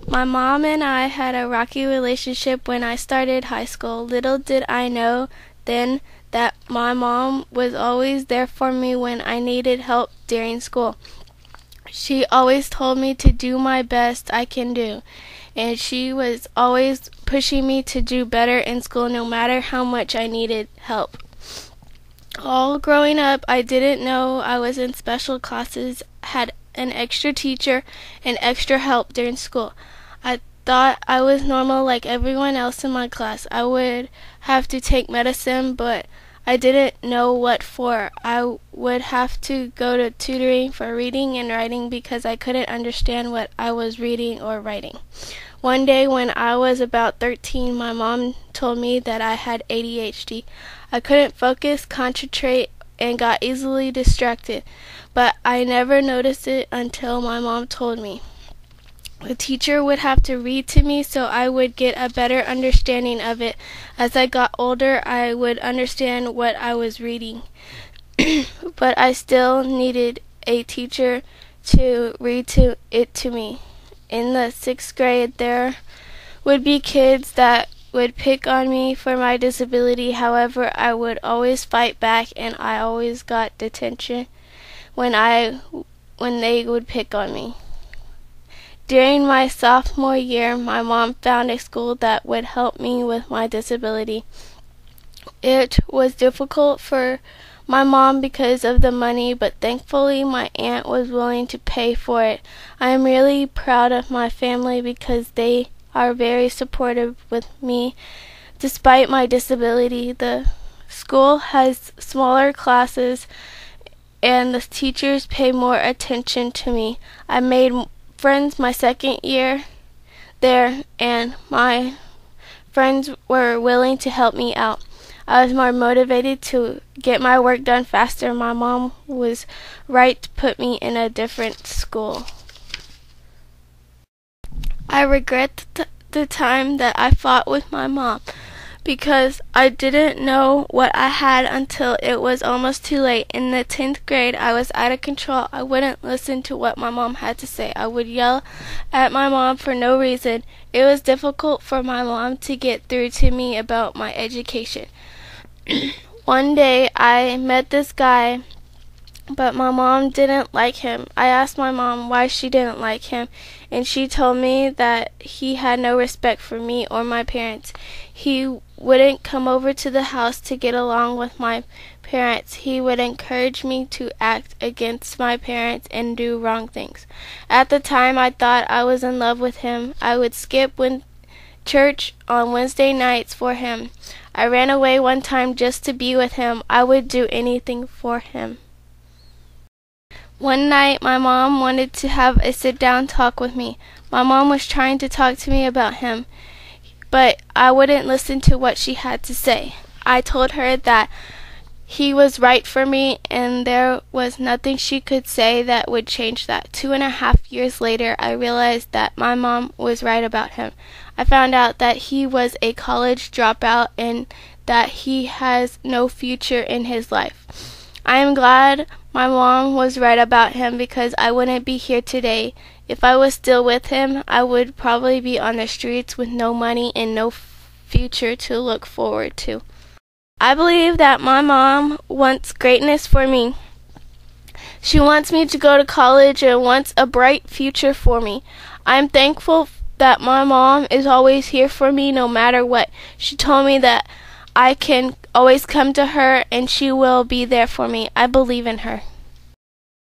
My mom and I had a rocky relationship when I started high school. Little did I know then that my mom was always there for me when I needed help during school. She always told me to do my best I can do, and she was always pushing me to do better in school no matter how much I needed help. All growing up, I didn't know I was in special classes, had an extra teacher, and extra help during school. I thought I was normal like everyone else in my class. I would have to take medicine, but I didn't know what for. I would have to go to tutoring for reading and writing because I couldn't understand what I was reading or writing. One day when I was about 13, my mom told me that I had ADHD. I couldn't focus, concentrate, and got easily distracted, but I never noticed it until my mom told me. The teacher would have to read to me so I would get a better understanding of it. As I got older, I would understand what I was reading, but I still needed a teacher to read it to me. In the 6th grade, there would be kids that would pick on me for my disability. However, I would always fight back, and I always got detention when they would pick on me. During my sophomore year, my mom found a school that would help me with my disability. It was difficult for my mom because of the money, but thankfully my aunt was willing to pay for it. I am really proud of my family because they are very supportive with me despite my disability. The school has smaller classes and the teachers pay more attention to me. I made friends my 2nd year there, and my friends were willing to help me out. I was more motivated to get my work done faster. My mom was right to put me in a different school. I regret the time that I fought with my mom because I didn't know what I had until it was almost too late. In the 10th grade, I was out of control. I wouldn't listen to what my mom had to say. I would yell at my mom for no reason. It was difficult for my mom to get through to me about my education. One day, I met this guy, but my mom didn't like him. I asked my mom why she didn't like him, and she told me that he had no respect for me or my parents. He wouldn't come over to the house to get along with my parents. He would encourage me to act against my parents and do wrong things. At the time, I thought I was in love with him. I would skip church on Wednesday nights for him. I ran away one time just to be with him. I would do anything for him. One night, my mom wanted to have a sit-down talk with me. My mom was trying to talk to me about him, but I wouldn't listen to what she had to say. I told her that he was right for me, and there was nothing she could say that would change that. 2.5 years later, I realized that my mom was right about him. I found out that he was a college dropout and that he has no future in his life. I am glad my mom was right about him because I wouldn't be here today. If I was still with him, I would probably be on the streets with no money and no future to look forward to. I believe that my mom wants greatness for me. She wants me to go to college and wants a bright future for me. I'm thankful that my mom is always here for me no matter what. She told me that I can always come to her and she will be there for me. I believe in her.